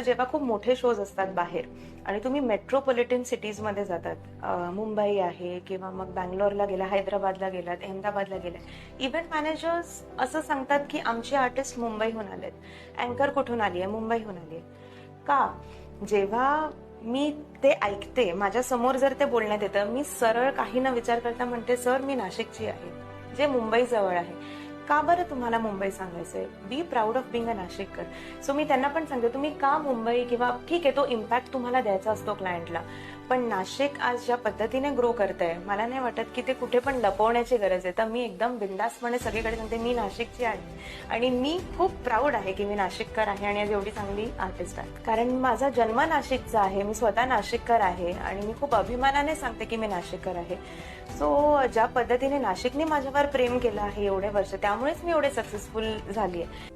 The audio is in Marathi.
जेव्हा खूप मोठे शोज असतात बाहेर आणि तुम्ही मेट्रोपॉलिटन सिटीजमध्ये जातात, मुंबई आहे किंवा मग बँगलोरला गेला, हैदराबादला गेलात, अहमदाबादला गेलात, इव्हेंट मॅनेजर्स असं सांगतात की आमचे आर्टिस्ट मुंबईहून आलेत, अँकर कुठून आली आहे, मुंबईहून आली आहे. का? जेव्हा मी ते ऐकते, माझ्या समोर जर ते बोलण्यात येतं, मी सरळ काही न विचार करता म्हणते, सर मी नाशिकची आहे, जे मुंबई जवळ आहे. का बरं तुम्हाला मुंबई सांगायचंय? Be proud of being a नाशिककर. सो मी त्यांना पण सांगते, तुम्ही का मुंबई, किंवा ठीक आहे तो इम्पॅक्ट तुम्हाला द्यायचा असतो क्लायंटला, पण नाशिक आज ज्या पद्धतीने ग्रो करतंय, मला नाही वाटत की ते कुठे पण लपवण्याची गरज आहे. तर मी एकदम बिंदासपणे सगळीकडे सांगते, मी नाशिकची आहे आणि मी खूप प्राऊड आहे की मी नाशिककर आहे आणि आज एवढी चांगली आर्टिस्ट आहे. कारण माझा जन्म नाशिकचा आहे, मी स्वतः नाशिककर आहे आणि मी खूप अभिमानाने सांगते की मी नाशिककर आहे. सो ज्या पद्धतीने नाशिकने माझ्यावर प्रेम केलं आहे एवढे वर्ष, त्यामुळेच मी एवढे सक्सेसफुल झाली आहे.